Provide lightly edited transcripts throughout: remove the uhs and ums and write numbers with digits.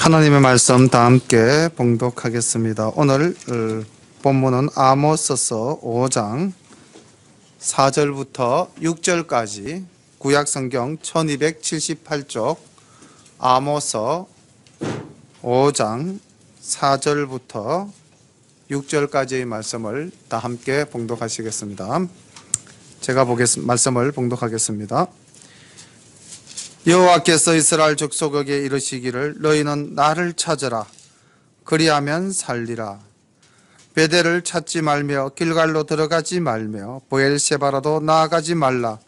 하나님의 말씀 다 함께 봉독하겠습니다. 오늘 본문은 아모스서 5장 4절부터 6절까지 구약성경 1278쪽 아모스 5장 4절부터 6절까지의 말씀을 다 함께 봉독하시겠습니다. 제가 말씀을 봉독하겠습니다. 여호와께서 이스라엘 족속에게 이르시기를 너희는 나를 찾으라. 그리하면 살리라. 베델을 찾지 말며 길갈로 들어가지 말며 보엘세바라도 나아가지 말라.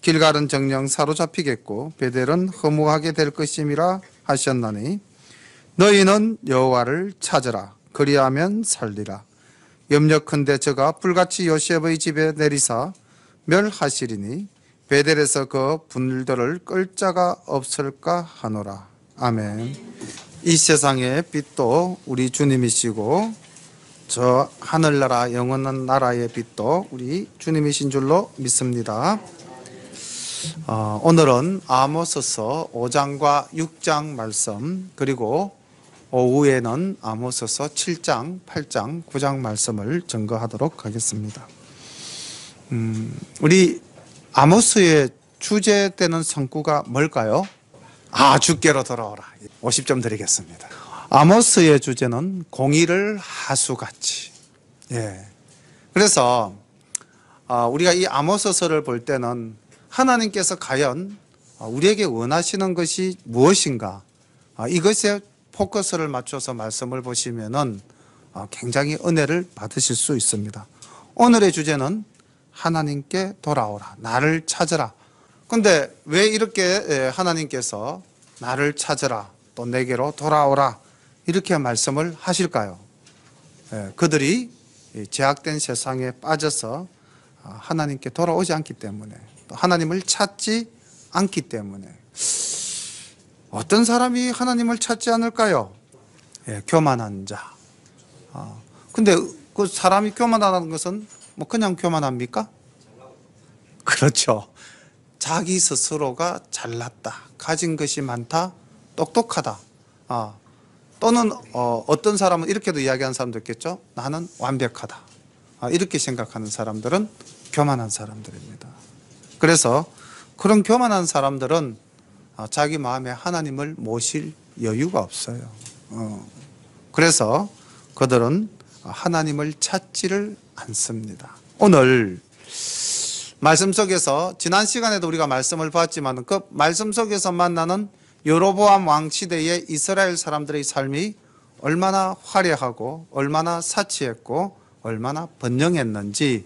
길갈은 정령 사로잡히겠고 베델은 허무하게 될 것임이라 하셨나니 너희는 여호와를 찾으라. 그리하면 살리라. 염려컨대 저가 불같이 요셉의 집에 내리사 멸하시리니 베델에서 그 분들을 끌 자가 없을까 하노라. 아멘. 이 세상의 빛도 우리 주님이시고 저 하늘나라 영원한 나라의 빛도 우리 주님이신 줄로 믿습니다. 오늘은 아모스서 5장과 6장 말씀, 그리고 오후에는 아모스서 7장, 8장, 9장 말씀을 증거하도록 하겠습니다. 우리 아모스의 주제되는 성구가 뭘까요? 주께로 돌아오라. 50점 드리겠습니다. 아모스의 주제는 공의를 하수같이. 그래서 우리가 이 아모스서를 볼 때는 하나님께서 과연 우리에게 원하시는 것이 무엇인가, 이것에 포커스를 맞춰서 말씀을 보시면은 굉장히 은혜를 받으실 수 있습니다. 오늘의 주제는 하나님께 돌아오라. 나를 찾으라. 근데 왜 이렇게 하나님께서 나를 찾으라, 또 내게로 돌아오라, 이렇게 말씀을 하실까요? 그들이 제약된 세상에 빠져서 하나님께 돌아오지 않기 때문에, 또 하나님을 찾지 않기 때문에. 어떤 사람이 하나님을 찾지 않을까요? 교만한 자. 근데 그 사람이 교만하다는 것은 뭐 그냥 교만합니까? 그렇죠. 자기 스스로가 잘났다, 가진 것이 많다, 똑똑하다. 또는 어떤 사람은 이렇게도 이야기하는 사람도 있겠죠. 나는 완벽하다. 이렇게 생각하는 사람들은 교만한 사람들입니다. 그래서 그런 교만한 사람들은 자기 마음에 하나님을 모실 여유가 없어요. 그래서 그들은 하나님을 찾지를 않습니다. 오늘 말씀 속에서, 지난 시간에도 우리가 말씀을 봤지만 그 말씀 속에서 만나는 여로보암 왕 시대의 이스라엘 사람들의 삶이 얼마나 화려하고 얼마나 사치했고 얼마나 번영했는지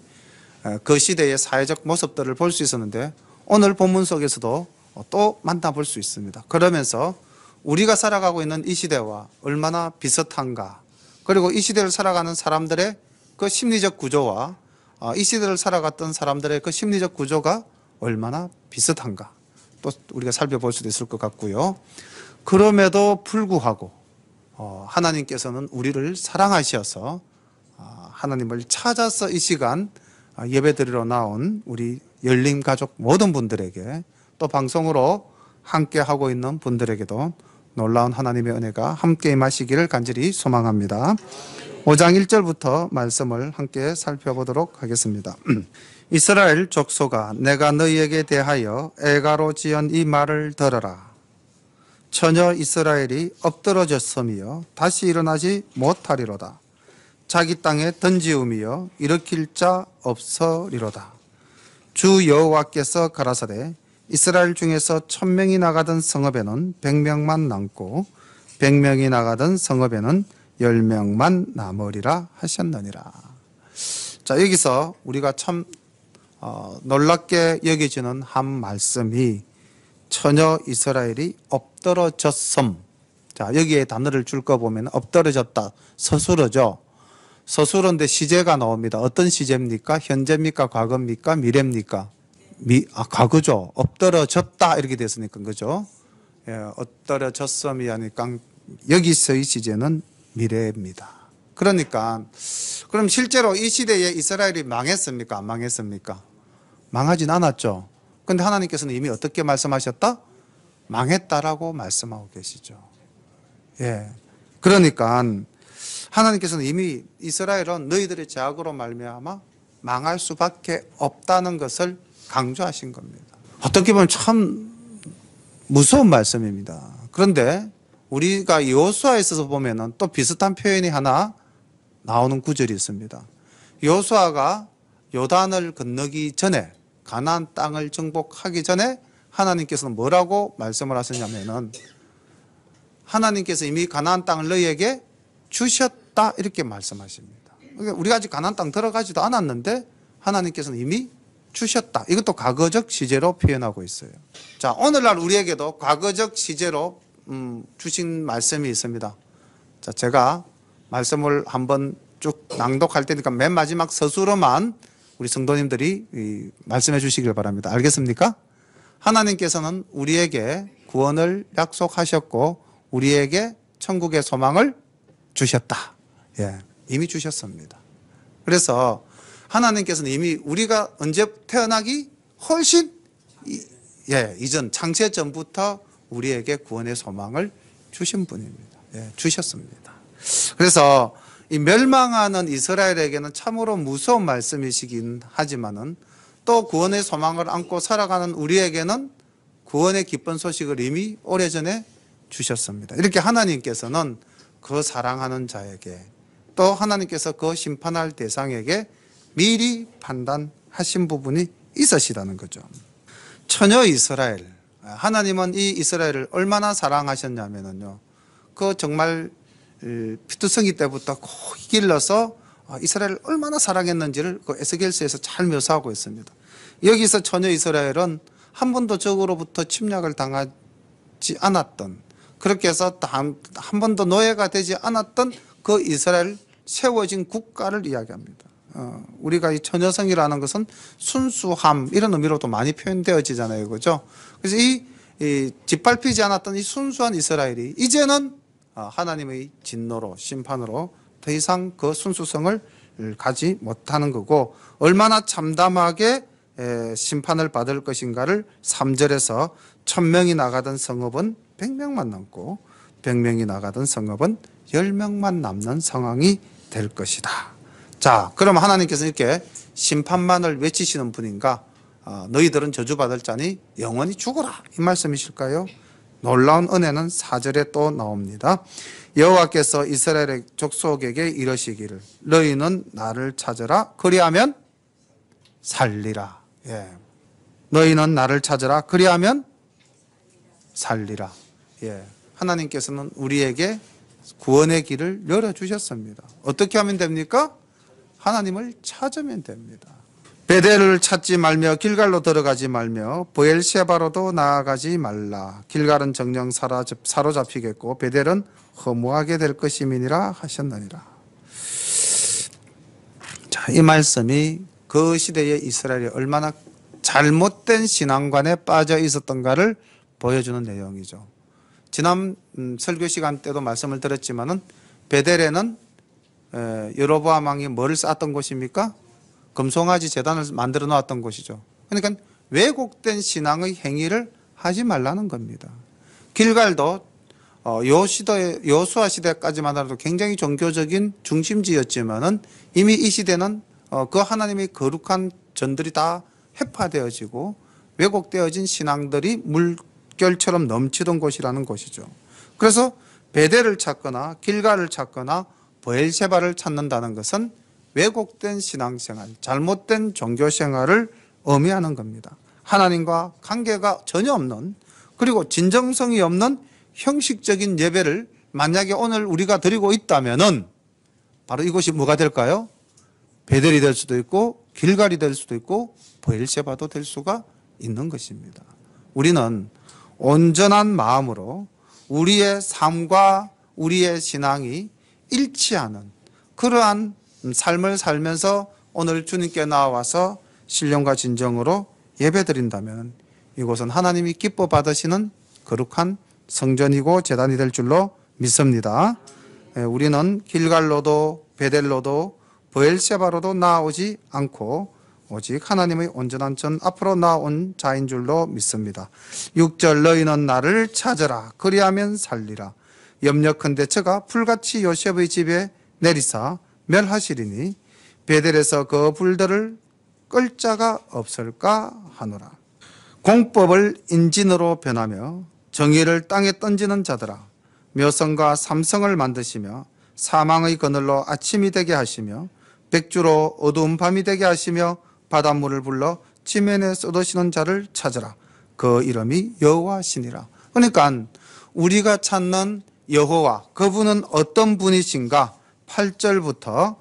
그 시대의 사회적 모습들을 볼 수 있었는데, 오늘 본문 속에서도 또 만나볼 수 있습니다. 그러면서 우리가 살아가고 있는 이 시대와 얼마나 비슷한가, 그리고 이 시대를 살아가는 사람들의 그 심리적 구조와 이 시대를 살아갔던 사람들의 그 심리적 구조가 얼마나 비슷한가 또 우리가 살펴볼 수도 있을 것 같고요. 그럼에도 불구하고 하나님께서는 우리를 사랑하셔서 하나님을 찾아서 이 시간 예배드리러 나온 우리 열림 가족 모든 분들에게, 또 방송으로 함께 하고 있는 분들에게도 놀라운 하나님의 은혜가 함께 임하시기를 간절히 소망합니다. 5장 1절부터 말씀을 함께 살펴보도록 하겠습니다. 이스라엘 족속아, 내가 너희에게 대하여 애가로 지은 이 말을 들어라. 처녀 이스라엘이 엎드러졌으며 다시 일어나지 못하리로다. 자기 땅에 던지움이여 일으킬 자 없으리로다. 주 여호와께서 가라사대 이스라엘 중에서 1000명이 나가던 성읍에는 100명만 남고 100명이 나가던 성읍에는 10명만 남으리라 하셨느니라. 자, 여기서 우리가 참 놀랍게 여겨지는 한 말씀이 처녀 이스라엘이 엎드러졌음. 자, 여기에 단어를 줄 거 보면 엎드러졌다, 서술어죠. 서술어인데 시제가 나옵니다. 어떤 시제입니까? 현재입니까? 과거입니까? 미래입니까? 과거죠. 엎드러졌다 이렇게 됐으니까, 그죠? 엎드러졌음이 아니까 여기서의 시제는 미래입니다. 그러니까 그럼 실제로 이 시대에 이스라엘이 망했습니까? 안 망했습니까? 망하진 않았죠. 그런데 하나님께서는 이미 어떻게 말씀하셨다? 망했다라고 말씀하고 계시죠. 예. 그러니까 하나님께서는 이미 이스라엘은 너희들의 죄악으로 말미암아 망할 수밖에 없다는 것을 강조하신 겁니다. 어떻게 보면 참 무서운 말씀입니다. 그런데 우리가 여호수아에 있어서 보면은 또 비슷한 표현이 하나 나오는 구절이 있습니다. 여호수아가 요단을 건너기 전에 가나안 땅을 정복하기 전에 하나님께서는 뭐라고 말씀을 하셨냐면은 하나님께서 이미 가나안 땅을 너희에게 주셨다 이렇게 말씀하십니다. 그러니까 우리가 아직 가나안 땅 들어가지도 않았는데 하나님께서는 이미 주셨다. 이것도 과거적 시제로 표현하고 있어요. 자, 오늘날 우리에게도 과거적 시제로 주신 말씀이 있습니다. 자, 제가 말씀을 한번 쭉 낭독할 테니까 맨 마지막 서술어만 우리 성도님들이 말씀해 주시길 바랍니다. 알겠습니까? 하나님께서는 우리에게 구원을 약속하셨고 우리에게 천국의 소망을 주셨다. 예, 이미 주셨습니다. 그래서 하나님께서는 이미 우리가 언제 태어나기 훨씬 이전 창세 전부터 우리에게 구원의 소망을 주신 분입니다. 예, 주셨습니다. 그래서 이 멸망하는 이스라엘에게는 참으로 무서운 말씀이시긴 하지만은 또 구원의 소망을 안고 살아가는 우리에게는 구원의 기쁜 소식을 이미 오래전에 주셨습니다. 이렇게 하나님께서는 그 사랑하는 자에게 또 하나님께서 그 심판할 대상에게 미리 판단하신 부분이 있으시다는 거죠. 처녀 이스라엘, 하나님은 이 이스라엘을 얼마나 사랑하셨냐면요, 그 정말 피투성이 때부터 꼭 길러서 이스라엘을 얼마나 사랑했는지를 그 에스겔서에서 잘 묘사하고 있습니다. 여기서 처녀 이스라엘은 한 번도 적으로부터 침략을 당하지 않았던, 그렇게 해서 한 번도 노예가 되지 않았던 그 이스라엘 세워진 국가를 이야기합니다. 우리가 이 처녀성이라는 것은 순수함 이런 의미로도 많이 표현되어지잖아요, 그죠? 그래서 이 짓밟히지 않았던 이 순수한 이스라엘이 이제는 하나님의 진노로 심판으로 더 이상 그 순수성을 가지 못하는 거고, 얼마나 참담하게 심판을 받을 것인가를 3절에서 1000명이 나가던 성읍은 100명만 남고 100명이 나가던 성읍은 10명만 남는 상황이 될 것이다. 자, 그럼 하나님께서 이렇게 심판만을 외치시는 분인가? 너희들은 저주받을 자니 영원히 죽어라, 이 말씀이실까요? 놀라운 은혜는 4절에 또 나옵니다. 여호와께서 이스라엘의 족속에게 이러시기를 너희는 나를 찾으라 그리하면 살리라. 예. 너희는 나를 찾으라 그리하면 살리라. 예. 하나님께서는 우리에게 구원의 길을 열어주셨습니다. 어떻게 하면 됩니까? 하나님을 찾으면 됩니다. 베델을 찾지 말며 길갈로 들어가지 말며 브엘셰바로도 나아가지 말라. 길갈은 정령 사로잡히겠고 베델은 허무하게 될 것임이니라 하셨느니라. 자, 이 말씀이 그 시대의 이스라엘이 얼마나 잘못된 신앙관에 빠져 있었던가를 보여주는 내용이죠. 지난 설교 시간 때도 말씀을 드렸지만은 베델에는 여로보암 왕이 뭐를 쌓았던 곳입니까? 금송아지 제단을 만들어 놓았던 곳이죠. 그러니까 왜곡된 신앙의 행위를 하지 말라는 겁니다. 길갈도 여호수아 시대까지만 하더라도 굉장히 종교적인 중심지였지만은 이미 이 시대는 그 하나님의 거룩한 전들이 다 해파되어지고 왜곡되어진 신앙들이 물결처럼 넘치던 곳이라는 곳이죠. 그래서 베델을 찾거나 길갈을 찾거나 브엘셰바를 찾는다는 것은 왜곡된 신앙생활, 잘못된 종교생활을 의미하는 겁니다. 하나님과 관계가 전혀 없는, 그리고 진정성이 없는 형식적인 예배를 만약에 오늘 우리가 드리고 있다면은 바로 이것이 뭐가 될까요? 베델이 될 수도 있고 길갈이 될 수도 있고 브엘셰바도 될 수가 있는 것입니다. 우리는 온전한 마음으로 우리의 삶과 우리의 신앙이 일치하는 그러한 삶을 살면서 오늘 주님께 나와서 신령과 진정으로 예배드린다면 이곳은 하나님이 기뻐 받으시는 거룩한 성전이고 제단이 될 줄로 믿습니다. 우리는 길갈로도 베델로도 브엘셰바로도 나아오지 않고 오직 하나님의 온전한 전 앞으로 나온 자인 줄로 믿습니다. 6절 너희는 나를 찾으라 그리하면 살리라. 염려컨대 저가 불같이 요셉의 집에 내리사 멸하시리니 베델에서 그 불들을 끌 자가 없을까 하노라. 공법을 인진으로 변하며 정의를 땅에 던지는 자들아, 묘성과 삼성을 만드시며 사망의 그늘로 아침이 되게 하시며 백주로 어두운 밤이 되게 하시며 바닷물을 불러 지면에 쏟으시는 자를 찾으라. 그 이름이 여호와시니라. 그러니까 우리가 찾는 여호와, 그분은 어떤 분이신가? 8절부터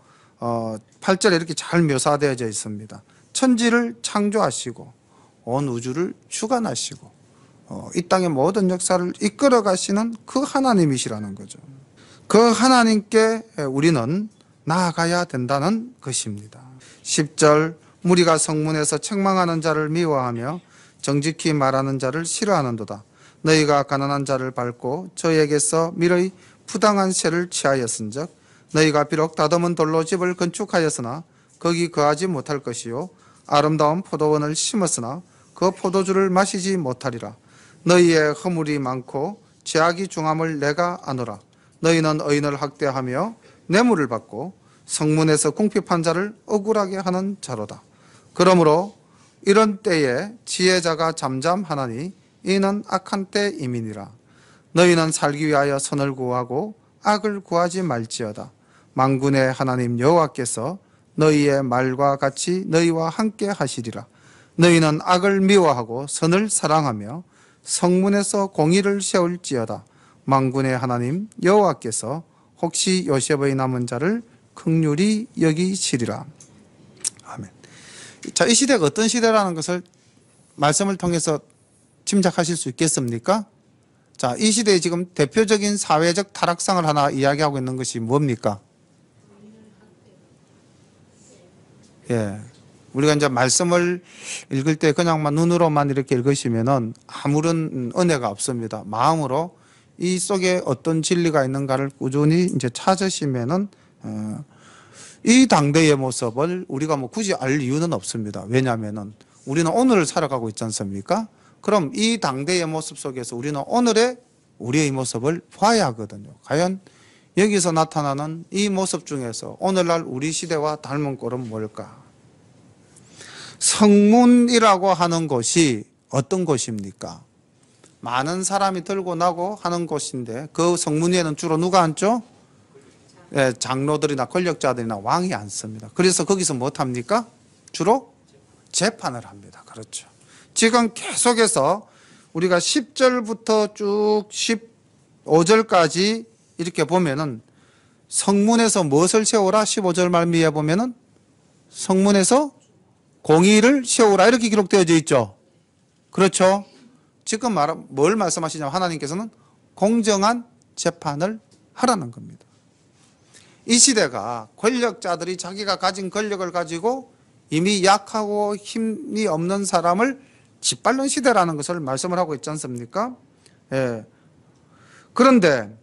8절에 이렇게 잘 묘사되어져 있습니다. 천지를 창조하시고 온 우주를 주관하시고 이 땅의 모든 역사를 이끌어 가시는 그 하나님이시라는 거죠. 그 하나님께 우리는 나아가야 된다는 것입니다. 10절, 무리가 성문에서 책망하는 자를 미워하며 정직히 말하는 자를 싫어하는도다. 너희가 가난한 자를 밟고 저에게서 밀의 부당한 세를 취하였은즉 너희가 비록 다듬은 돌로 집을 건축하였으나 거기 거하지 못할 것이요 아름다운 포도원을 심었으나 그 포도주를 마시지 못하리라. 너희의 허물이 많고 죄악이 중함을 내가 아노라. 너희는 의인을 학대하며 뇌물을 받고 성문에서 궁핍한 자를 억울하게 하는 자로다. 그러므로 이런 때에 지혜자가 잠잠하나니 이는 악한 때임이니라. 너희는 살기 위하여 선을 구하고 악을 구하지 말지어다. 만군의 하나님 여호와께서 너희의 말과 같이 너희와 함께 하시리라. 너희는 악을 미워하고 선을 사랑하며 성문에서 공의를 세울지어다. 만군의 하나님 여호와께서 혹시 요셉의 남은 자를 긍휼히 여기시리라. 아멘. 자, 이 시대가 어떤 시대라는 것을 말씀을 통해서 짐작하실 수 있겠습니까? 자, 이 시대의 지금 대표적인 사회적 타락상을 하나 이야기하고 있는 것이 뭡니까? 예. 우리가 이제 말씀을 읽을 때 그냥만 눈으로만 이렇게 읽으시면은 아무런 은혜가 없습니다. 마음으로 이 속에 어떤 진리가 있는가를 꾸준히 이제 찾으시면은 이 당대의 모습을 우리가 뭐 굳이 알 이유는 없습니다. 왜냐하면은 우리는 오늘을 살아가고 있지 않습니까? 그럼 이 당대의 모습 속에서 우리는 오늘의 우리의 모습을 봐야 하거든요. 과연 여기서 나타나는 이 모습 중에서 오늘날 우리 시대와 닮은 꼴은 뭘까? 성문이라고 하는 곳이 어떤 곳입니까? 많은 사람이 들고 나고 하는 곳인데 그 성문 위에는 주로 누가 앉죠? 예, 장로들이나 권력자들이나 왕이 앉습니다. 그래서 거기서 무엇합니까? 주로 재판을 합니다. 그렇죠. 지금 계속해서 우리가 10절부터 쭉 15절까지 이렇게 보면은 성문에서 무엇을 세우라? 15절 말미에 보면은 성문에서 공의를 세우라 이렇게 기록되어져 있죠. 그렇죠. 지금 뭘 말씀하시냐면 하나님께서는 공정한 재판을 하라는 겁니다. 이 시대가 권력자들이 자기가 가진 권력을 가지고 이미 약하고 힘이 없는 사람을 짓밟는 시대라는 것을 말씀을 하고 있지 않습니까? 예. 그런데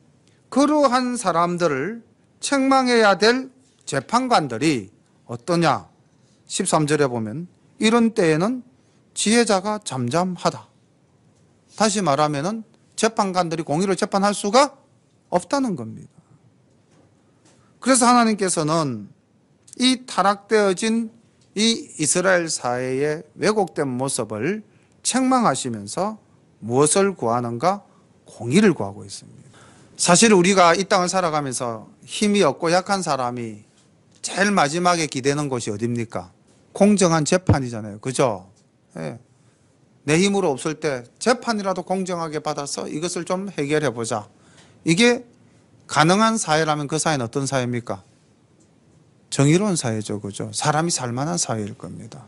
그러한 사람들을 책망해야 될 재판관들이 어떠냐? 13절에 보면 이런 때에는 지혜자가 잠잠하다. 다시 말하면은 재판관들이 공의로 재판할 수가 없다는 겁니다. 그래서 하나님께서는 이 타락되어진 이 이스라엘 사회의 왜곡된 모습을 책망하시면서 무엇을 구하는가? 공의를 구하고 있습니다. 사실 우리가 이 땅을 살아가면서 힘이 없고 약한 사람이 제일 마지막에 기대는 곳이 어디입니까? 공정한 재판이잖아요. 그죠? 예. 내 힘으로 없을 때 재판이라도 공정하게 받아서 이것을 좀 해결해 보자. 이게 가능한 사회라면 그 사회는 어떤 사회입니까? 정의로운 사회죠. 그죠? 사람이 살만한 사회일 겁니다.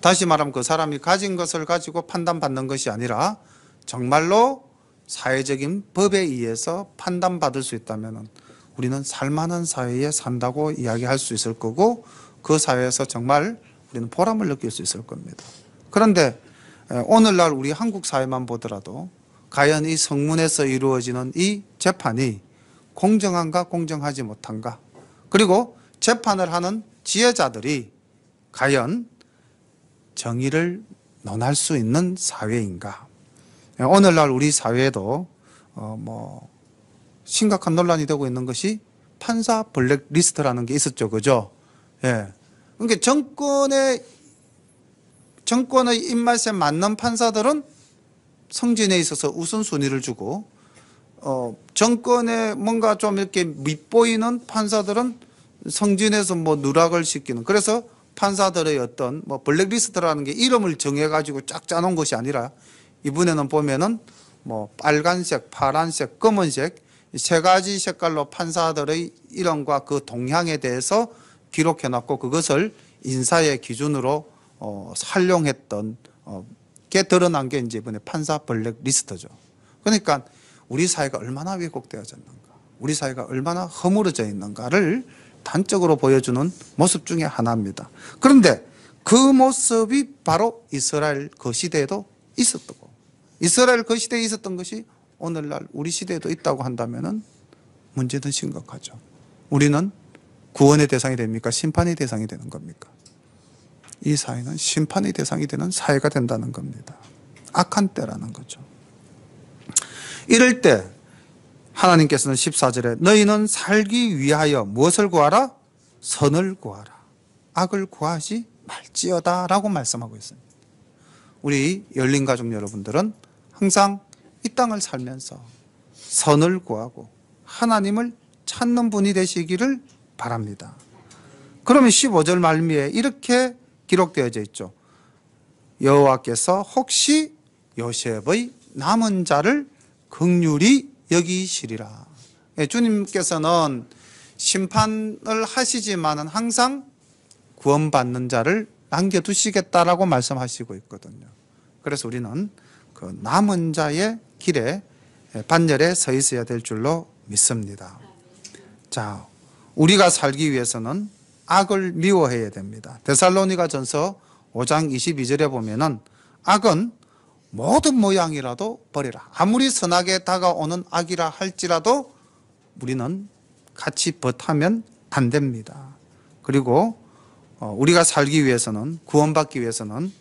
다시 말하면 그 사람이 가진 것을 가지고 판단받는 것이 아니라 정말로 사회적인 법에 의해서 판단받을 수 있다면 우리는 살만한 사회에 산다고 이야기할 수 있을 거고 그 사회에서 정말 우리는 보람을 느낄 수 있을 겁니다. 그런데 오늘날 우리 한국 사회만 보더라도 과연 이 성문에서 이루어지는 이 재판이 공정한가 공정하지 못한가, 그리고 재판을 하는 지혜자들이 과연 정의를 논할 수 있는 사회인가. 오늘날 우리 사회에도 심각한 논란이 되고 있는 것이 판사 블랙리스트라는 게 있었죠. 그죠? 예. 그러니까 정권의 입맛에 맞는 판사들은 승진에 있어서 우선순위를 주고, 정권에 뭔가 좀 이렇게 밉보이는 판사들은 승진해서 뭐 누락을 시키는. 그래서 판사들의 어떤 뭐 블랙리스트라는 게 이름을 정해가지고 쫙 짜놓은 것이 아니라, 이번에는 보면은 뭐 빨간색, 파란색, 검은색 세 가지 색깔로 판사들의 이름과 그 동향에 대해서 기록해놨고, 그것을 인사의 기준으로 활용했던 게 드러난 게 이제 이번에 판사 블랙리스트죠. 그러니까 우리 사회가 얼마나 왜곡되어졌는가, 우리 사회가 얼마나 허물어져 있는가를 단적으로 보여주는 모습 중에 하나입니다. 그런데 그 모습이 바로 이스라엘 그 시대에도 있었고, 이스라엘 그 시대에 있었던 것이 오늘날 우리 시대에도 있다고 한다면 문제는 심각하죠. 우리는 구원의 대상이 됩니까? 심판의 대상이 되는 겁니까? 이 사회는 심판의 대상이 되는 사회가 된다는 겁니다. 악한 때라는 거죠. 이럴 때 하나님께서는 14절에 너희는 살기 위하여 무엇을 구하라? 선을 구하라. 악을 구하지 말지어다 라고 말씀하고 있습니다. 우리 열린가족 여러분들은 항상 이 땅을 살면서 선을 구하고 하나님을 찾는 분이 되시기를 바랍니다. 그러면 15절 말미에 이렇게 기록되어져 있죠. 여호와께서 혹시 요셉의 남은 자를 긍휼히 여기시리라. 주님께서는 심판을 하시지만은 항상 구원받는 자를 남겨두시겠다라고 말씀하시고 있거든요. 그래서 우리는 그 남은 자의 길에 반열에 서 있어야 될 줄로 믿습니다. 자, 우리가 살기 위해서는 악을 미워해야 됩니다. 데살로니가전서 5장 22절에 보면은 악은 모든 모양이라도 버리라. 아무리 선하게 다가오는 악이라 할지라도 우리는 같이 벗하면 안 됩니다. 그리고 우리가 살기 위해서는, 구원받기 위해서는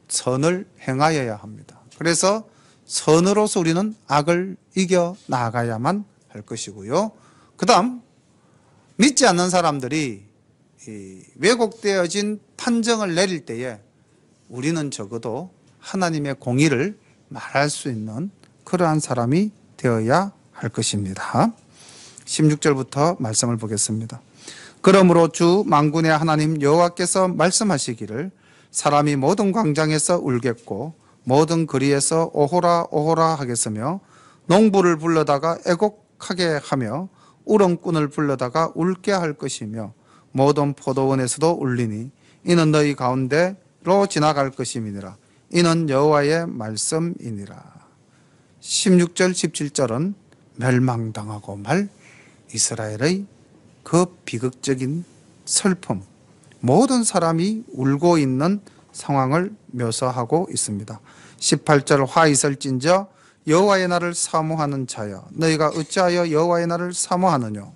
선을 행하여야 합니다. 그래서 선으로서 우리는 악을 이겨 나가야만 할 것이고요. 그 다음, 믿지 않는 사람들이 왜곡되어진 판정을 내릴 때에 우리는 적어도 하나님의 공의를 말할 수 있는 그러한 사람이 되어야 할 것입니다. 16절부터 말씀을 보겠습니다. 그러므로 주 만군의 하나님 여호와께서 말씀하시기를 사람이 모든 광장에서 울겠고 모든 거리에서 오호라 오호라 하겠으며 농부를 불러다가 애곡하게 하며 우렁꾼을 불러다가 울게 할 것이며 모든 포도원에서도 울리니 이는 너희 가운데로 지나갈 것임이니라. 이는 여호와의 말씀이니라. 16절 17절은 멸망당하고 말 이스라엘의 그 비극적인 슬픔, 모든 사람이 울고 있는 상황을 묘사하고 있습니다. 18절 화 있을진저 여호와의 날을 사모하는 자여 너희가 어찌하여 여호와의 날을 사모하느냐.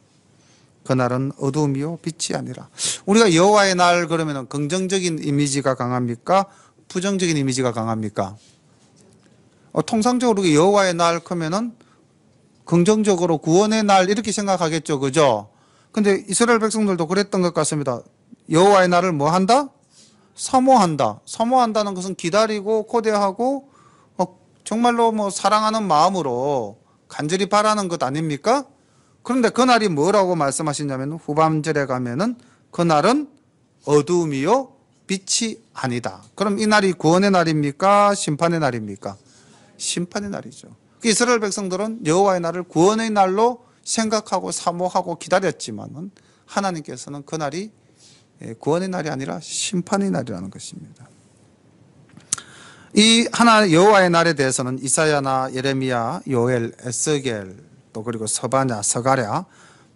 그날은 어두움이요 빛이 아니라. 우리가 여호와의 날 그러면 긍정적인 이미지가 강합니까? 부정적인 이미지가 강합니까? 통상적으로 여호와의 날 그러면은 긍정적으로 구원의 날 이렇게 생각하겠죠. 그죠? 근데 이스라엘 백성들도 그랬던 것 같습니다. 여호와의 날을 뭐 한다? 사모한다. 사모한다는 것은 기다리고 고대하고 정말로 뭐 사랑하는 마음으로 간절히 바라는 것 아닙니까? 그런데 그날이 뭐라고 말씀하시냐면 후반절에 가면은 그날은 어두움이요 빛이 아니다. 그럼 이 날이 구원의 날입니까? 심판의 날입니까? 심판의 날이죠. 이스라엘 백성들은 여호와의 날을 구원의 날로 생각하고 사모하고 기다렸지만은 하나님께서는 그날이 구원의 날이 아니라 심판의 날이라는 것입니다. 이 하나 여호와의 날에 대해서는 이사야나 예레미야, 요엘, 에스겔 또 그리고 서바냐, 서가랴,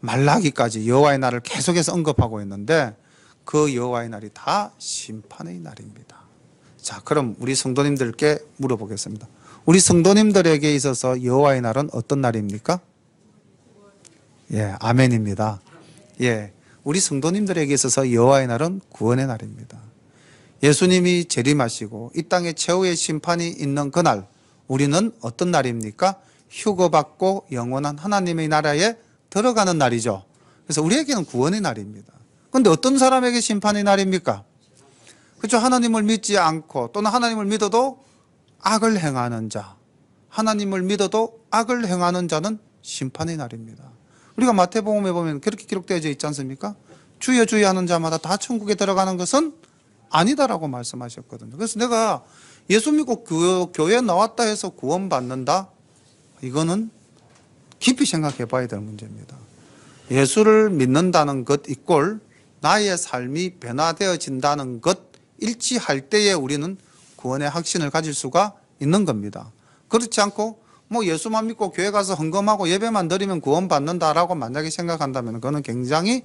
말라기까지 여호와의 날을 계속해서 언급하고 있는데 그 여호와의 날이 다 심판의 날입니다. 자, 그럼 우리 성도님들께 물어보겠습니다. 우리 성도님들에게 있어서 여호와의 날은 어떤 날입니까? 예, 아멘입니다. 예, 우리 성도님들에게 있어서 여호와의 날은 구원의 날입니다. 예수님이 재림하시고 이 땅에 최후의 심판이 있는 그날, 우리는 어떤 날입니까? 휴거받고 영원한 하나님의 나라에 들어가는 날이죠. 그래서 우리에게는 구원의 날입니다. 그런데 어떤 사람에게 심판의 날입니까? 그렇죠. 하나님을 믿지 않고 또는 하나님을 믿어도 악을 행하는 자, 하나님을 믿어도 악을 행하는 자는 심판의 날입니다. 우리가 마태복음에 보면 그렇게 기록되어져 있지 않습니까? 주여 주여 하는 자마다 다 천국에 들어가는 것은 아니다라고 말씀하셨거든요. 그래서 내가 예수 믿고 교회에 나왔다 해서 구원받는다? 이거는 깊이 생각해 봐야 될 문제입니다. 예수를 믿는다는 것 이꼴 나의 삶이 변화되어진다는 것 일치할 때에 우리는 구원의 확신을 가질 수가 있는 겁니다. 그렇지 않고 뭐 예수만 믿고 교회 가서 헌금하고 예배만 드리면 구원받는다라고 만약에 생각한다면 그거는 굉장히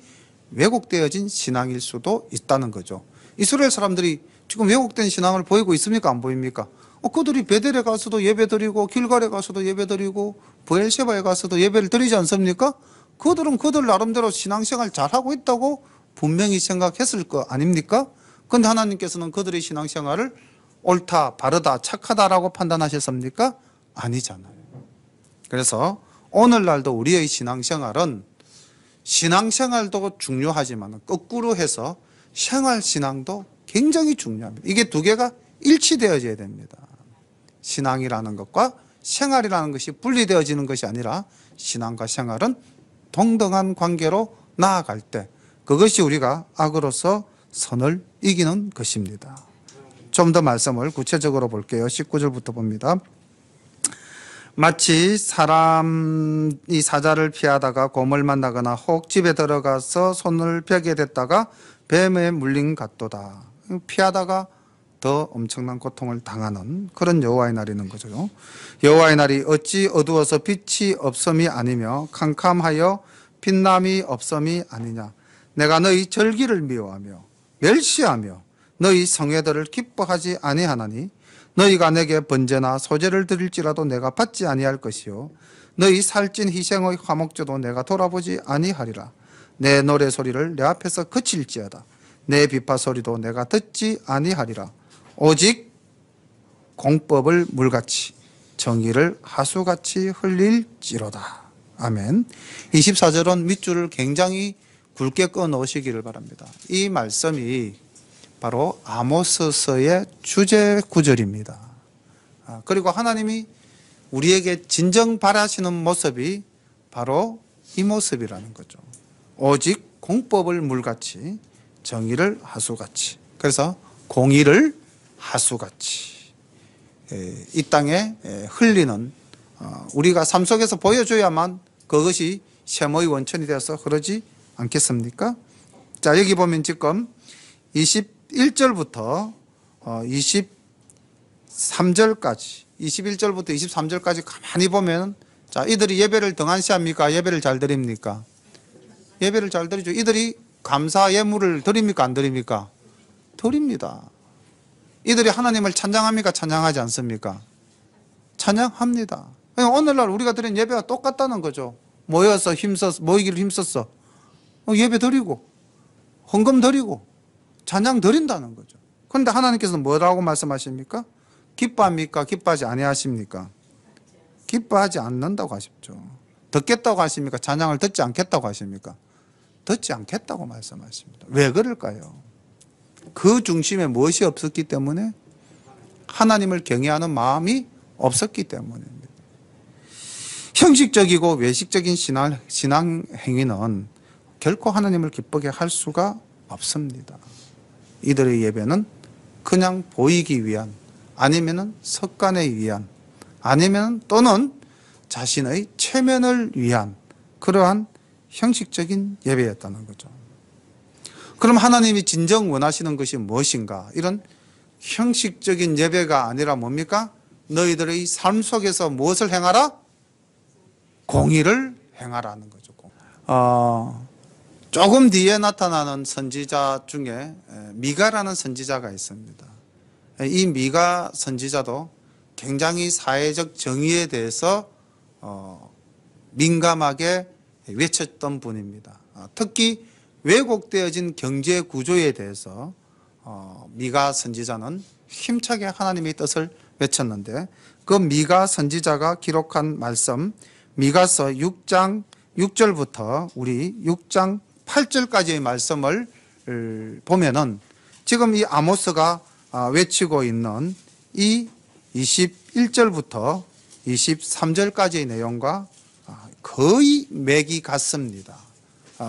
왜곡되어진 신앙일 수도 있다는 거죠. 이스라엘 사람들이 지금 왜곡된 신앙을 보이고 있습니까? 안 보입니까? 그들이 베델에 가서도 예배 드리고 길갈에 가서도 예배 드리고 브엘셰바에 가서도 예배를 드리지 않습니까? 그들은 그들 나름대로 신앙생활 잘하고 있다고 분명히 생각했을 거 아닙니까? 그런데 하나님께서는 그들의 신앙생활을 옳다, 바르다, 착하다라고 판단하셨습니까? 아니잖아요. 그래서 오늘날도 우리의 신앙생활은 신앙생활도 중요하지만 거꾸로 해서 생활신앙도 굉장히 중요합니다. 이게 두 개가 일치되어져야 됩니다. 신앙이라는 것과 생활이라는 것이 분리되어지는 것이 아니라 신앙과 생활은 동등한 관계로 나아갈 때 그것이 우리가 악으로서 선을 이기는 것입니다. 좀 더 말씀을 구체적으로 볼게요. 19절부터 봅니다. 마치 사람이 사자를 피하다가 곰을 만나거나 혹 집에 들어가서 손을 벽에 댔다가 뱀에 물린 같도다. 피하다가 더 엄청난 고통을 당하는 그런 여호와의 날이 있는 거죠. 여호와의 날이 어찌 어두워서 빛이 없음이 아니며 캄캄하여 빛남이 없음이 아니냐. 내가 너희 절기를 미워하며 멸시하며 너희 성회들을 기뻐하지 아니하나니 너희가 내게 번제나 소제를 드릴지라도 내가 받지 아니할 것이요 너희 살찐 희생의 화목제도 내가 돌아보지 아니하리라. 내 노래 소리를 내 앞에서 그칠지어다. 내 비파 소리도 내가 듣지 아니하리라. 오직 공법을 물같이 정의를 하수같이 흘릴지로다. 아멘. 24절은 밑줄을 굉장히 굵게 꺼 놓으시기를 바랍니다. 이 말씀이 바로 아모스서의 주제 구절입니다. 그리고 하나님이 우리에게 진정 바라시는 모습이 바로 이 모습이라는 거죠. 오직 공법을 물같이 정의를 하수같이. 그래서 공의를 하수같이 이 땅에 흘리는 우리가 삶 속에서 보여줘야만 그것이 셈의 원천이 되어서 흐르지 않겠습니까? 자, 여기 보면 지금 21절부터 23절까지 21절부터 23절까지 가만히 보면 자, 이들이 예배를 등한시합니까? 예배를 잘 드립니까? 예배를 잘 드리죠. 이들이 감사 예물을 드립니까? 안 드립니까? 드립니다. 이들이 하나님을 찬양합니까? 찬양하지 않습니까? 찬양합니다. 오늘날 우리가 드린 예배가 똑같다는 거죠. 모여서 모이기를 힘썼어. 예배 드리고 헌금 드리고 찬양 드린다는 거죠. 그런데 하나님께서는 뭐라고 말씀하십니까? 기뻐합니까? 기뻐하지 아니하십니까? 기뻐하지 않는다고 하십죠. 듣겠다고 하십니까? 찬양을 듣지 않겠다고 하십니까? 듣지 않겠다고 말씀하십니다. 왜 그럴까요? 그 중심에 무엇이 없었기 때문에? 하나님을 경외하는 마음이 없었기 때문입니다. 형식적이고 외식적인 신앙 행위는 결코 하나님을 기쁘게 할 수가 없습니다. 이들의 예배는 그냥 보이기 위한 아니면은 석간에 위한 아니면 또는 자신의 체면을 위한 그러한 형식적인 예배였다는 거죠. 그럼 하나님이 진정 원하시는 것이 무엇인가? 이런 형식적인 예배가 아니라 뭡니까? 너희들의 삶 속에서 무엇을 행하라? 공의를 행하라는 거죠. 조금 뒤에 나타나는 선지자 중에 미가라는 선지자가 있습니다. 이 미가 선지자도 굉장히 사회적 정의에 대해서 민감하게 외쳤던 분입니다. 특히 왜곡되어진 경제 구조에 대해서 미가 선지자는 힘차게 하나님의 뜻을 외쳤는데 그 미가 선지자가 기록한 말씀, 미가서 6장 6절부터 우리 6장 8절까지의 말씀을 보면은 지금 이 아모스가 외치고 있는 이 21절부터 23절까지의 내용과 거의 맥이 같습니다.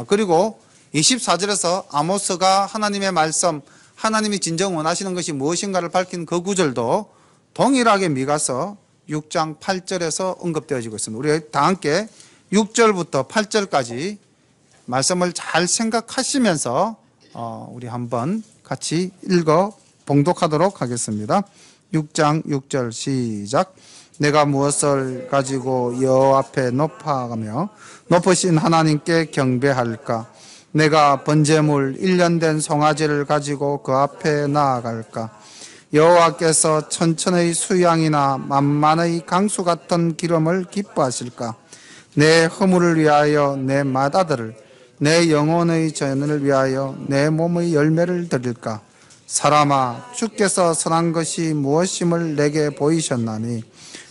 그리고 24절에서 아모스가 하나님의 말씀, 하나님이 진정 원하시는 것이 무엇인가를 밝힌 그 구절도 동일하게 미가서 6장 8절에서 언급되어지고 있습니다. 우리 다 함께 6절부터 8절까지 말씀을 잘 생각하시면서 우리 한번 같이 읽어 봉독하도록 하겠습니다. 6장 6절 시작. 내가 무엇을 가지고 여호와 앞에 높아가며 높으신 하나님께 경배할까? 내가 번제물 1년 된 송아지를 가지고 그 앞에 나아갈까? 여호와께서 천천의 수양이나 만만의 강수 같은 기름을 기뻐하실까? 내 허물을 위하여 내 맏아들을, 내 영혼의 전을 위하여 내 몸의 열매를 드릴까? 사람아, 주께서 선한 것이 무엇임을 내게 보이셨나니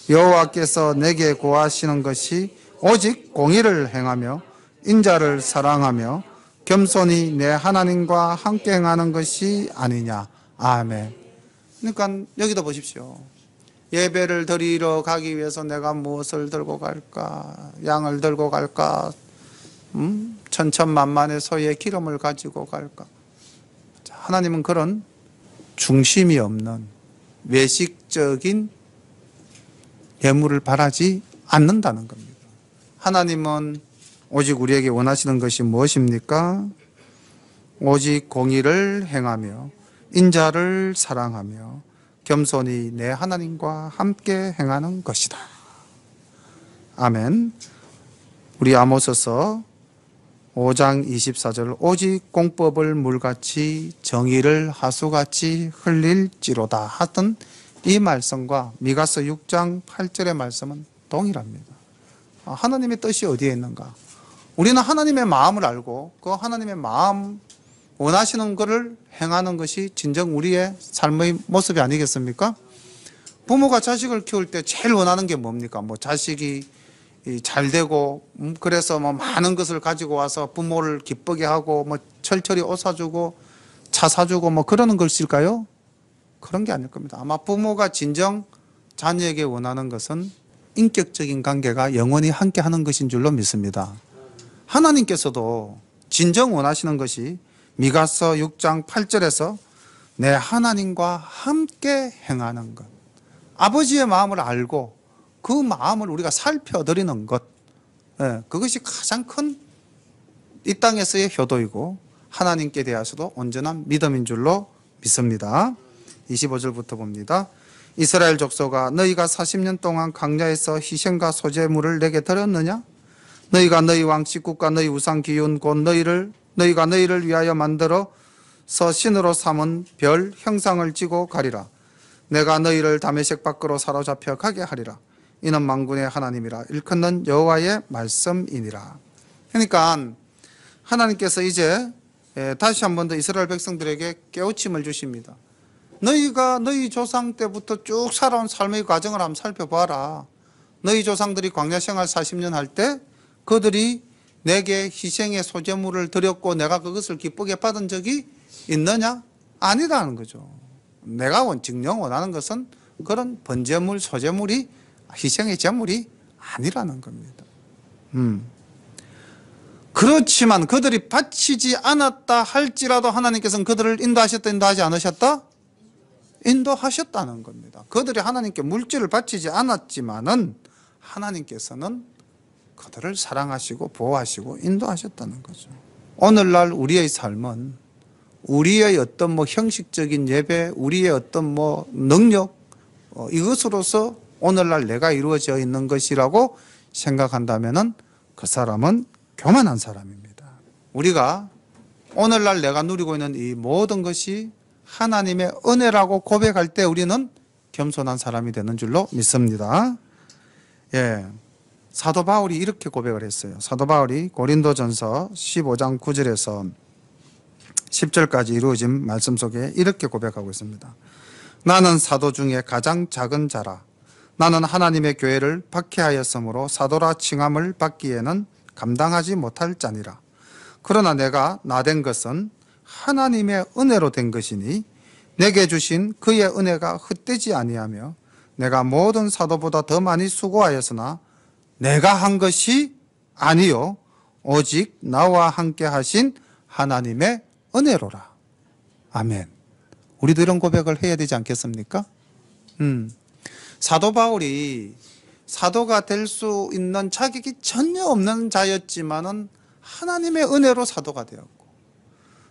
여호와께서 내게 구하시는 것이 오직 공의를 행하며 인자를 사랑하며 겸손히 내 하나님과 함께 행하는 것이 아니냐. 아멘. 그러니까 여기도 보십시오. 예배를 드리러 가기 위해서 내가 무엇을 들고 갈까? 양을 들고 갈까? 천천만만의 소의 기름을 가지고 갈까? 하나님은 그런 중심이 없는 외식적인 예물을 바라지 않는다는 겁니다. 하나님은 오직 우리에게 원하시는 것이 무엇입니까? 오직 공의를 행하며 인자를 사랑하며 겸손히 내 하나님과 함께 행하는 것이다. 아멘. 우리 아모스서 5장 24절 오직 공법을 물같이 정의를 하수같이 흘릴지로다 하던 이 말씀과 미가서 6장 8절의 말씀은 동일합니다. 하나님의 뜻이 어디에 있는가? 우리는 하나님의 마음을 알고 그 하나님의 마음 원하시는 것을 행하는 것이 진정 우리의 삶의 모습이 아니겠습니까? 부모가 자식을 키울 때 제일 원하는 게 뭡니까? 자식이 잘 되고 그래서 많은 것을 가지고 와서 부모를 기쁘게 하고 철철이 옷 사주고 차 사주고 그러는 것일까요? 그런 게 아닐 겁니다. 아마 부모가 진정 자녀에게 원하는 것은 인격적인 관계가 영원히 함께 하는 것인 줄로 믿습니다. 하나님께서도 진정 원하시는 것이 미가서 6장 8절에서 내 하나님과 함께 행하는 것. 아버지의 마음을 알고 그 마음을 우리가 살펴드리는 것. 그것이 가장 큰 이 땅에서의 효도이고 하나님께 대해서도 온전한 믿음인 줄로 믿습니다. 25절부터 봅니다. 이스라엘 족속아, 너희가 40년 동안 광야에서 희생과 소제물을 내게 드렸느냐? 너희가 너희 왕식국과 너희 우상 기운 곧 너희가 너희를 위하여 만들어서 신으로 삼은 별 형상을 찌고 가리라. 내가 너희를 다메섹 밖으로 사로잡혀 가게 하리라. 이는 만군의 하나님이라 일컫는 여호와의 말씀이니라. 그러니까 하나님께서 이제 다시 한 번 더 이스라엘 백성들에게 깨우침을 주십니다. 너희가 너희 조상 때부터 쭉 살아온 삶의 과정을 한번 살펴봐라. 너희 조상들이 광야 생활 40년 할 때 그들이 내게 희생의 소제물을 드렸고 내가 그것을 기쁘게 받은 적이 있느냐? 아니라는 거죠. 내가 정녕 원하는 것은 그런 번제물, 소제물이 희생의 제물이 아니라는 겁니다. 그렇지만 그들이 바치지 않았다 할지라도 하나님께서는 그들을 인도하셨다, 인도하지 않으셨다? 인도하셨다는 겁니다. 그들이 하나님께 물질을 바치지 않았지만은 하나님께서는 그들을 사랑하시고 보호하시고 인도하셨다는 거죠. 오늘날 우리의 삶은 우리의 어떤 형식적인 예배, 우리의 어떤 능력, 이것으로서 오늘날 내가 이루어져 있는 것이라고 생각한다면은 그 사람은 교만한 사람입니다. 우리가 오늘날 내가 누리고 있는 이 모든 것이 하나님의 은혜라고 고백할 때 우리는 겸손한 사람이 되는 줄로 믿습니다. 사도 바울이 이렇게 고백을 했어요. 사도 바울이 고린도전서 15장 9절에서 10절까지 이루어진 말씀 속에 이렇게 고백하고 있습니다. 나는 사도 중에 가장 작은 자라. 나는 하나님의 교회를 박해하였으므로 사도라 칭함을 받기에는 감당하지 못할 자니라. 그러나 내가 나된 것은 하나님의 은혜로 된 것이니 내게 주신 그의 은혜가 헛되지 아니하며 내가 모든 사도보다 더 많이 수고하였으나 내가 한 것이 아니요 오직 나와 함께 하신 하나님의 은혜로라. 아멘. 우리도 이런 고백을 해야 되지 않겠습니까? 사도 바울이 사도가 될 수 있는 자격이 전혀 없는 자였지만은 하나님의 은혜로 사도가 되었고,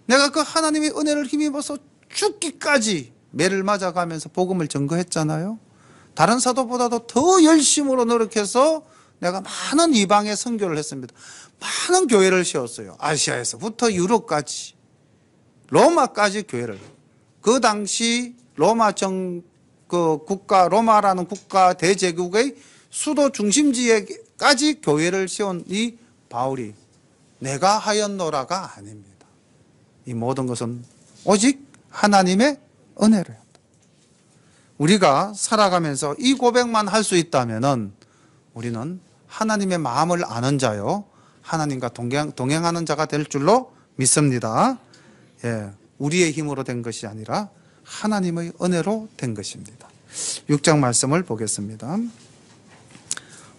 내가 그 하나님의 은혜를 힘입어서 죽기까지 매를 맞아가면서 복음을 전거했잖아요. 다른 사도보다도 더 열심으로 노력해서 내가 많은 이방의 선교를 했습니다. 많은 교회를 세웠어요. 아시아에서부터 유럽까지, 로마까지 교회를. 그 당시 로마라는 국가 대제국의 수도 중심지에까지 교회를 세운 이 바울이 내가 하였노라가 아닙니다. 이 모든 것은 오직 하나님의 은혜로요. 우리가 살아가면서 이 고백만 할 수 있다면은 우리는 하나님의 마음을 아는 자요, 하나님과 동행하는 자가 될 줄로 믿습니다. 예, 우리의 힘으로 된 것이 아니라 하나님의 은혜로 된 것입니다. 6장 말씀을 보겠습니다.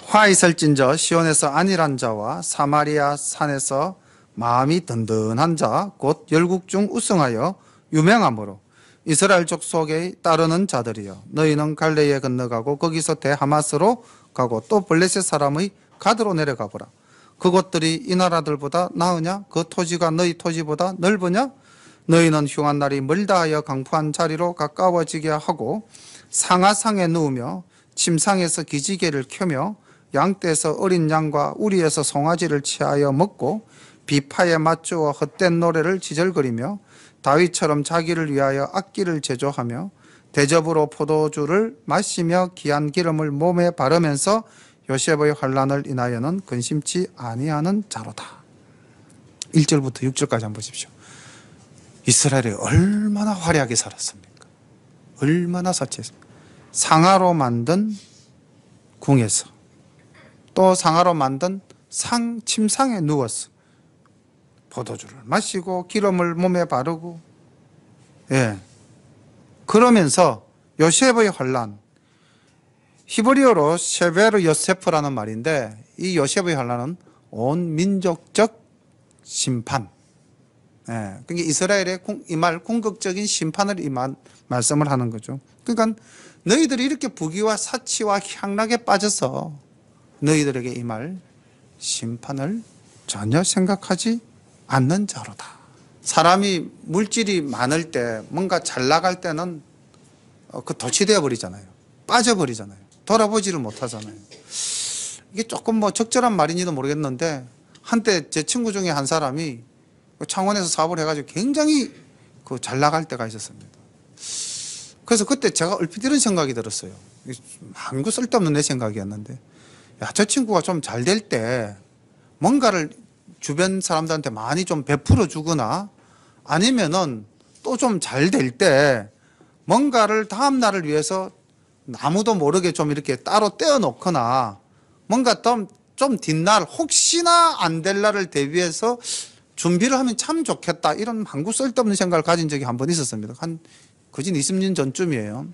화 있을진저 시온에서 안일한 자와 사마리아 산에서 마음이 든든한 자 곧 열국 중 우승하여 유명하므로 이스라엘 족속에 따르는 자들이여, 너희는 갈레에 건너가고 거기서 대하마스로 가고 또 블레셋 사람의 가드로 내려가 보라. 그곳들이 이 나라들보다 나으냐? 그 토지가 너희 토지보다 넓으냐? 너희는 흉한 날이 멀다 하여 강포한 자리로 가까워지게 하고 상하상에 누우며 침상에서 기지개를 켜며 양떼에서 어린 양과 우리에서 송아지를 취하여 먹고 비파에 맞추어 헛된 노래를 지절거리며 다윗처럼 자기를 위하여 악기를 제조하며 대접으로 포도주를 마시며 귀한 기름을 몸에 바르면서 요셉의 환난을 인하여는 근심치 아니하는 자로다. 1절부터 6절까지 한번 보십시오. 이스라엘이 얼마나 화려하게 살았습니까? 얼마나 사치했습니까? 상아로 만든 궁에서, 또 상아로 만든 침상에 누웠어. 포도주를 마시고 기름을 몸에 바르고, 예. 그러면서 요셉의 환난, 히브리어로 셰베르 요세프라는 말인데, 이 요셉의 환난은 온 민족적 심판, 예. 그러니까 이스라엘의 이 말 궁극적인 심판을 말씀을 하는 거죠. 그러니까 너희들이 이렇게 부귀와 사치와 향락에 빠져서 너희들에게 이 말 심판을 전혀 생각하지 않는 자로다. 사람이 물질이 많을 때, 뭔가 잘 나갈 때는 그 도취되어 버리잖아요. 빠져버리잖아요. 돌아보지를 못하잖아요. 이게 조금 뭐 적절한 말인지도 모르겠는데, 한때 제 친구 중에 한 사람이 창원에서 사업을 해가지고 굉장히 잘 나갈 때가 있었습니다. 그래서 그때 제가 얼핏 이런 생각이 들었어요. 아무 쓸데없는 내 생각이었는데, 야, 저 친구가 좀 잘 될 때 뭔가를 주변 사람들한테 많이 좀 베풀어 주거나, 아니면은 또 좀 잘 될 때 뭔가를 다음 날을 위해서 아무도 모르게 좀 이렇게 따로 떼어 놓거나, 뭔가 좀 뒷날 혹시나 안 될 날을 대비해서 준비를 하면 참 좋겠다, 이런 한구 쓸데없는 생각을 가진 적이 한 번 있었습니다. 한 거진 20년 전쯤이에요.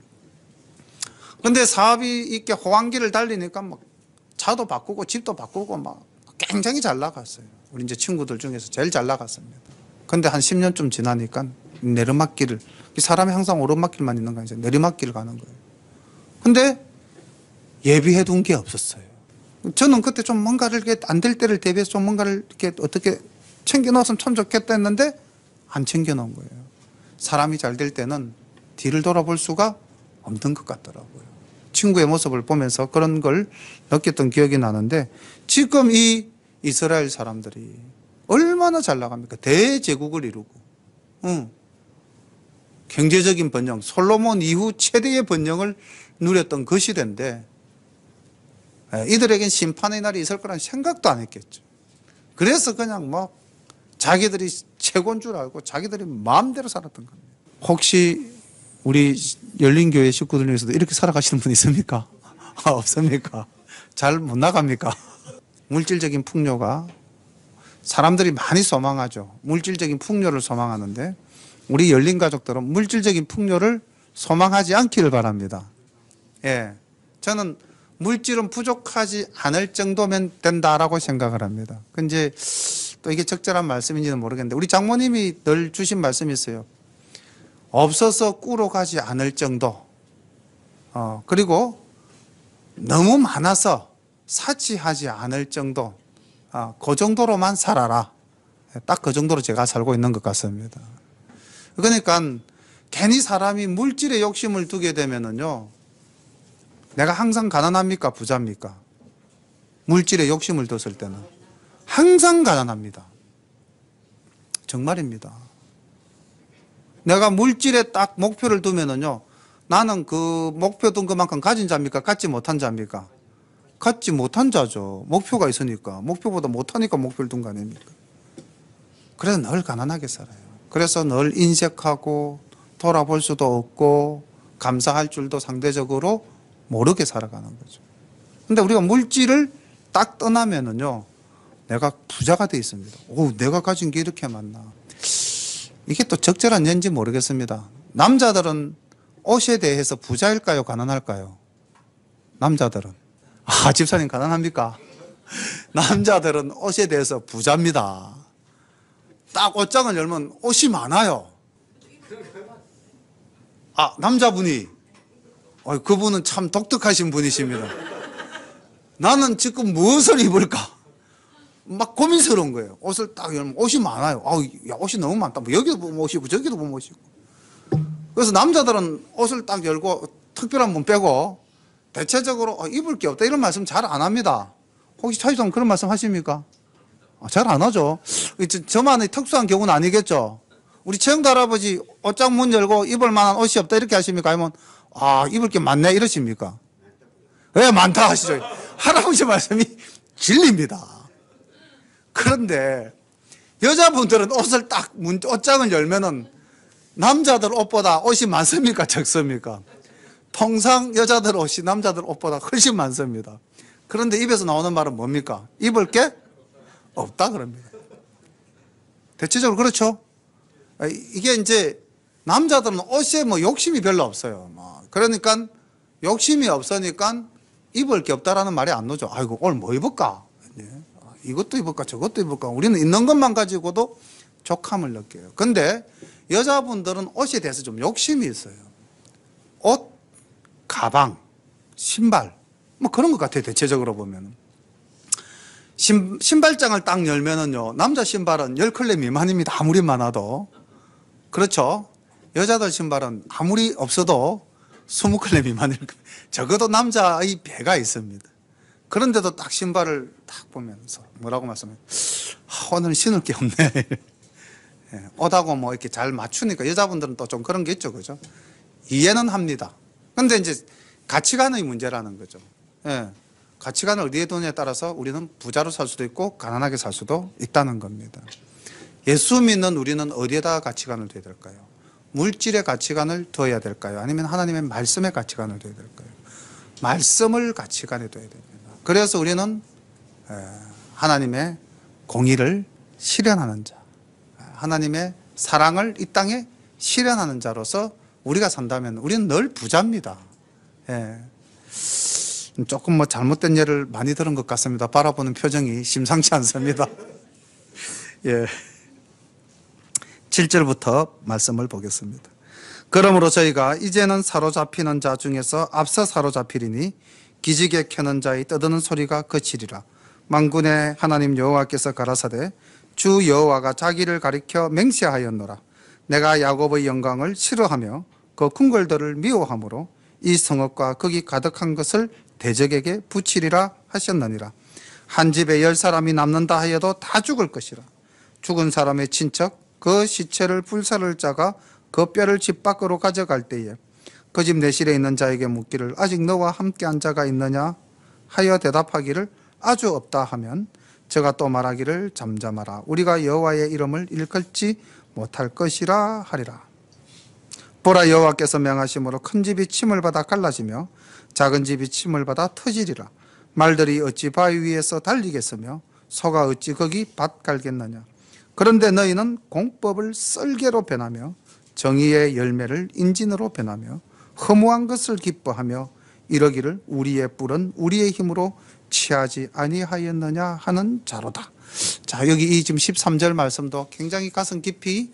그런데 사업이 이렇게 호황기를 달리니까 막 차도 바꾸고 집도 바꾸고 막 굉장히 잘 나갔어요. 우리 이제 친구들 중에서 제일 잘 나갔습니다. 근데 한 10년쯤 지나니까 내리막길을, 사람이 항상 오르막길만 있는 거 아니죠. 내리막길을 가는 거예요. 근데 예비해 둔 게 없었어요. 저는 그때 좀 뭔가를 이렇게 안 될 때를 대비해서 좀 뭔가를 이렇게 어떻게 챙겨 넣었으면 참 좋겠다 했는데 안 챙겨 놓은 거예요. 사람이 잘 될 때는 뒤를 돌아볼 수가 없는 것 같더라고요. 친구의 모습을 보면서 그런 걸 느꼈던 기억이 나는데, 지금 이 이스라엘 사람들이 얼마나 잘 나갑니까? 대제국을 이루고, 경제적인 번영, 솔로몬 이후 최대의 번영을 누렸던 그 시대인데, 이들에겐 심판의 날이 있을 거라는 생각도 안 했겠죠. 그래서 그냥 뭐 자기들이 최고인 줄 알고 자기들이 마음대로 살았던 겁니다. 혹시 우리 열린교회 식구들 중에서도 이렇게 살아가시는 분 있습니까? 없습니까? 잘 못 나갑니까? 물질적인 풍요가 사람들이 많이 소망하죠. 물질적인 풍요를 소망하는데 우리 열린 가족들은 물질적인 풍요를 소망하지 않기를 바랍니다. 예, 저는 물질은 부족하지 않을 정도면 된다라고 생각을 합니다. 근데 또 이게 적절한 말씀인지는 모르겠는데 우리 장모님이 늘 주신 말씀이 있어요. 없어서 꾸러 가지 않을 정도. 그리고 너무 많아서 사치하지 않을 정도. 그 정도로만 살아라. 딱 그 정도로 제가 살고 있는 것 같습니다. 그러니까 괜히 사람이 물질에 욕심을 두게 되면은요, 내가 항상 가난합니까? 부자입니까? 물질에 욕심을 뒀을 때는 항상 가난합니다. 정말입니다. 내가 물질에 딱 목표를 두면은요, 나는 그 목표 둔 것만큼 가진 자입니까? 갖지 못한 자입니까? 갖지 못한 자죠. 목표가 있으니까. 목표보다 못하니까 목표를 둔 거 아닙니까? 그래서 늘 가난하게 살아요. 그래서 늘 인색하고 돌아볼 수도 없고 감사할 줄도 상대적으로 모르게 살아가는 거죠. 근데 우리가 물질을 딱 떠나면은요, 내가 부자가 돼 있습니다. 오, 내가 가진 게 이렇게 많나. 이게 또 적절한 예인지 모르겠습니다. 남자들은 옷에 대해서 부자일까요? 가난할까요? 남자들은. 집사님 가난합니까? 남자들은 옷에 대해서 부자입니다. 딱 옷장을 열면 옷이 많아요. 남자분이. 그분은 참 독특하신 분이십니다. 나는 지금 무엇을 입을까? 막 고민스러운 거예요. 옷을 딱 열면 옷이 많아요. 야, 옷이 너무 많다. 뭐 여기도 보면 옷이고 저기도 보면 옷이고. 그래서 남자들은 옷을 딱 열고 특별한 분 빼고 대체적으로 입을 게 없다 이런 말씀 잘 안 합니다. 혹시 차주장 그런 말씀 하십니까? 잘 안 하죠. 저만의 특수한 경우는 아니겠죠. 우리 최영도 할아버지 옷장 문 열고 입을 만한 옷이 없다 이렇게 하십니까? 아니면 입을 게 많네 이러십니까? 왜 많다 하시죠. 할아버지 말씀이 진리입니다. 그런데 여자분들은 옷을 딱 옷장을 열면은 남자들 옷보다 옷이 많습니까? 적습니까? 통상 여자들 옷이 남자들 옷보다 훨씬 많습니다. 그런데 입에서 나오는 말은 뭡니까? 입을 게 없다 그럽니다. 대체적으로 그렇죠? 이게 이제 남자들은 옷에 뭐 욕심이 별로 없어요. 그러니까 욕심이 없으니까 입을 게 없다라는 말이 안 나오죠. 아이고 오늘 뭐 입을까? 이것도 입을까 저것도 입을까? 우리는 있는 것만 가지고도 족함을 느껴요. 근데 여자분들은 옷에 대해서 좀 욕심이 있어요. 옷, 가방, 신발 뭐 그런 것 같아요. 대체적으로 보면 신발장을 딱 열면은요, 남자 신발은 10켤레 미만입니다. 아무리 많아도. 그렇죠? 여자들 신발은 아무리 없어도 20켤레 미만일 겁니다. 적어도 남자의 배가 있습니다. 그런데도 딱 신발을 딱 보면서 뭐라고 말씀해요? 오늘 신을 게 없네. 옷하고 뭐 이렇게 잘 맞추니까 여자분들은 또 좀 그런 게 있죠. 그죠? 이해는 합니다. 근데 이제 가치관의 문제라는 거죠. 가치관을 어디에 두느냐에 따라서 우리는 부자로 살 수도 있고 가난하게 살 수도 있다는 겁니다. 예수 믿는 우리는 어디에다 가치관을 둬야 될까요? 물질의 가치관을 둬야 될까요? 아니면 하나님의 말씀의 가치관을 둬야 될까요? 말씀을 가치관에 둬야 됩니다. 그래서 우리는 하나님의 공의를 실현하는 자, 하나님의 사랑을 이 땅에 실현하는 자로서 우리가 산다면 우리는 늘 부자입니다. 조금 뭐 잘못된 예를 많이 들은 것 같습니다. 바라보는 표정이 심상치 않습니다. 7절부터 말씀을 보겠습니다. 그러므로 저희가 이제는 사로잡히는 자 중에서 앞서 사로잡히리니 기지개 켜는 자의 떠드는 소리가 그치리라. 만군의 하나님 여호와께서 가라사대 주 여호와가 자기를 가리켜 맹세하였노라. 내가 야곱의 영광을 싫어하며 그 궁궐들을 미워하므로 이 성읍과 거기 가득한 것을 대적에게 붙이리라 하셨느니라. 한 집에 10사람이 남는다 하여도 다 죽을 것이라. 죽은 사람의 친척 그 시체를 불사를 짜가 그 뼈를 집 밖으로 가져갈 때에 그 집 내실에 있는 자에게 묻기를 아직 너와 함께한 자가 있느냐 하여 대답하기를 아주 없다 하면 저가 또 말하기를 잠잠하라. 우리가 여호와의 이름을 일컬지 못할 것이라 하리라. 보라, 여호와께서 명하심으로 큰 집이 침을 받아 갈라지며 작은 집이 침을 받아 터지리라. 말들이 어찌 바위 위에서 달리겠으며 소가 어찌 거기 밭 갈겠느냐. 그런데 너희는 공법을 썰개로 변하며 정의의 열매를 인진으로 변하며 허무한 것을 기뻐하며 이러기를 우리의 뿔은 우리의 힘으로 취하지 아니하였느냐 하는 자로다. 자, 여기 이 지금 13절 말씀도 굉장히 가슴 깊이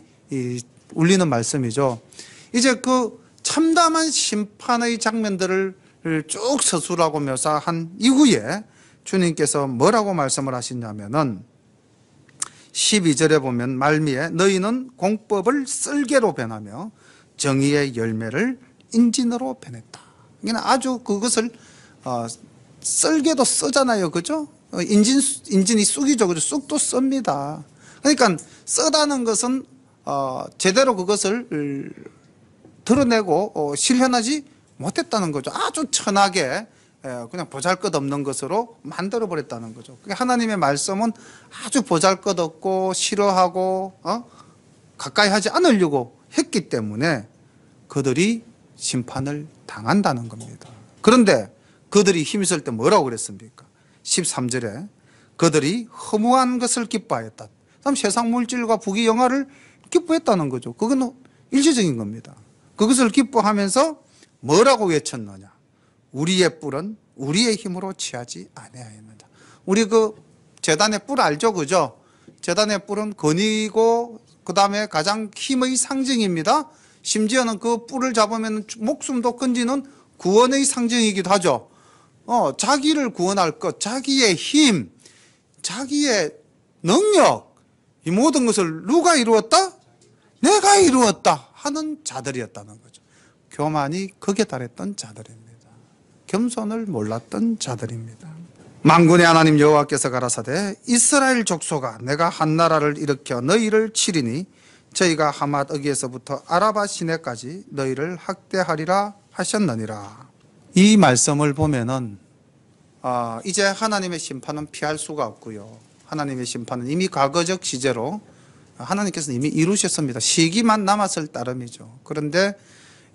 울리는 말씀이죠. 이제 그 참담한 심판의 장면들을 쭉 서술하고 묘사한 이후에 주님께서 뭐라고 말씀을 하시냐면은 12절에 보면 말미에 너희는 공법을 썰개로 변하며 정의의 열매를 인진으로 변했다. 그러니까 아주 그것을 썰개도 쓰잖아요, 그죠? 인진이 쑥이죠, 그죠? 쑥도 씁니다. 그러니까 쓰다는 것은 제대로 그것을 드러내고 실현하지 못했다는 거죠. 아주 천하게 그냥 보잘것없는 것으로 만들어버렸다는 거죠. 하나님의 말씀은 아주 보잘것없고 싫어하고 가까이 하지 않으려고 했기 때문에 그들이 심판을 당한다는 겁니다. 그런데 그들이 힘있을 때 뭐라고 그랬습니까? 13절에 그들이 허무한 것을 기뻐하였다. 그다음 세상 물질과 부귀영화를 기뻐했다는 거죠. 그건 일시적인 겁니다. 그것을 기뻐하면서 뭐라고 외쳤느냐? 우리의 뿔은 우리의 힘으로 취하지 아니하였느냐. 우리 그 제단의 뿔 알죠, 그죠? 제단의 뿔은 권위고 그 다음에 가장 힘의 상징입니다. 심지어는 그 뿔을 잡으면 목숨도 건지는 구원의 상징이기도 하죠. 자기를 구원할 것, 자기의 힘, 자기의 능력, 이 모든 것을 누가 이루었다? 내가 이루었다 하는 자들이었다는 거죠. 교만이 극에 달했던 자들입니다. 겸손을 몰랐던 자들입니다. 만군의 하나님 여호와께서 가라사대 이스라엘 족속아 내가 한 나라를 일으켜 너희를 치리니 저희가 하맛 어기에서부터 아라바 시내까지 너희를 학대하리라 하셨느니라. 이 말씀을 보면은 이제 하나님의 심판은 피할 수가 없고요. 하나님의 심판은 이미 과거적 시제로 하나님께서는 이미 이루셨습니다. 시기만 남았을 따름이죠. 그런데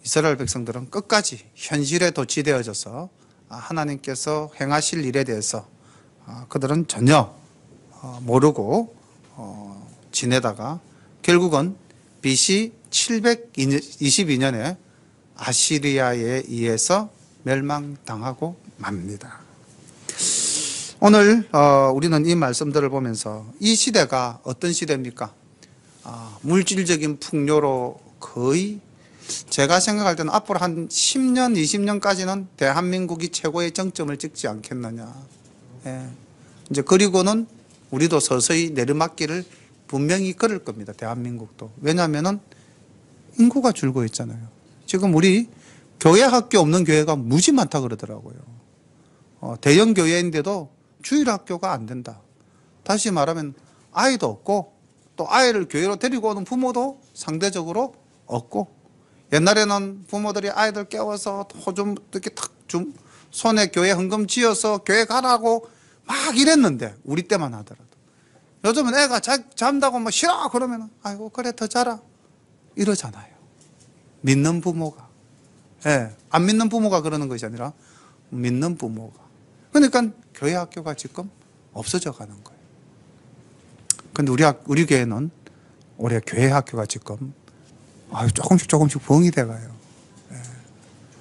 이스라엘 백성들은 끝까지 현실에 도취되어져서 하나님께서 행하실 일에 대해서 그들은 전혀 모르고 지내다가 결국은 BC 722년에 아시리아에 의해서 멸망당하고 맙니다. 오늘 우리는 이 말씀들을 보면서 이 시대가 어떤 시대입니까? 물질적인 풍요로 거의 제가 생각할 때는 앞으로 한 10년, 20년까지는 대한민국이 최고의 정점을 찍지 않겠느냐. 예. 이제 그리고는 우리도 서서히 내리막길을 분명히 걸을 겁니다. 대한민국도. 왜냐하면은 인구가 줄고 있잖아요. 지금 우리 교회 학교 없는 교회가 무지 많다 그러더라고요. 대형 교회인데도 주일 학교가 안 된다. 다시 말하면 아이도 없고 또 아이를 교회로 데리고 오는 부모도 상대적으로 없고, 옛날에는 부모들이 아이들 깨워서 호좀 이렇게 탁 좀 손에 교회 헌금 지어서 교회 가라고 막 이랬는데, 우리 때만 하더라도. 요즘은 애가 잠다고 뭐 싫어 그러면 아이고 그래 더 자라 이러잖아요. 믿는 부모가. 예, 안 믿는 부모가 그러는 것이 아니라 믿는 부모가. 그러니까 교회 학교가 지금 없어져 가는 거예요. 근데 우리 교회는 올해 교회 학교가 지금 조금씩 부흥이 돼가요. 예.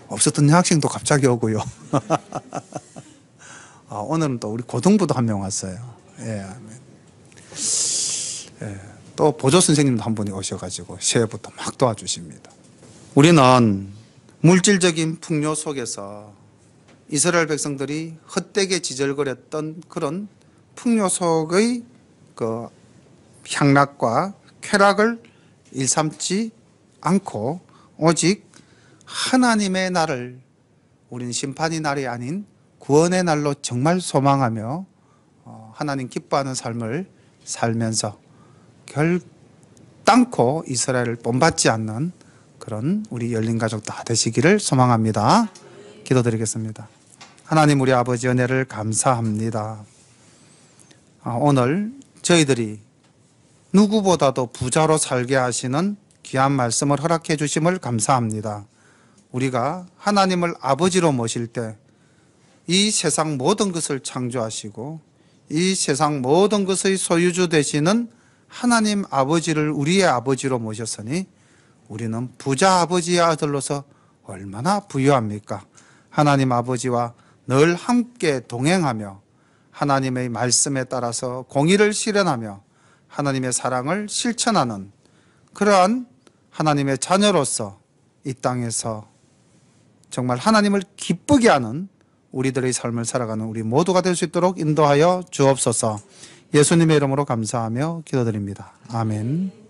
없었던 여학생도 갑자기 오고요. 오늘은 또 우리 고등부도 한 명 왔어요. 예. 예. 또 보조 선생님도 한 분이 오셔가지고 새해부터 막 도와주십니다. 우리는 물질적인 풍요 속에서 이스라엘 백성들이 헛되게 지절거렸던 그런 풍요 속의 그 향락과 쾌락을 일삼지 않고 오직 하나님의 날을, 우리는 심판의 날이 아닌 구원의 날로 정말 소망하며 하나님 기뻐하는 삶을 살면서 결단코 이스라엘을 본받지 않는 그런 우리 열린 가족 다 되시기를 소망합니다. 기도드리겠습니다. 하나님 우리 아버지 은혜를 감사합니다. 오늘 저희들이 누구보다도 부자로 살게 하시는 귀한 말씀을 허락해 주심을 감사합니다. 우리가 하나님을 아버지로 모실 때 이 세상 모든 것을 창조하시고 이 세상 모든 것의 소유주 되시는 하나님 아버지를 우리의 아버지로 모셨으니 우리는 부자 아버지의 아들로서 얼마나 부유합니까? 하나님 아버지와 늘 함께 동행하며 하나님의 말씀에 따라서 공의를 실현하며 하나님의 사랑을 실천하는 그러한 하나님의 자녀로서 이 땅에서 정말 하나님을 기쁘게 하는 우리들의 삶을 살아가는 우리 모두가 될 수 있도록 인도하여 주옵소서. 예수님의 이름으로 감사하며 기도드립니다. 아멘.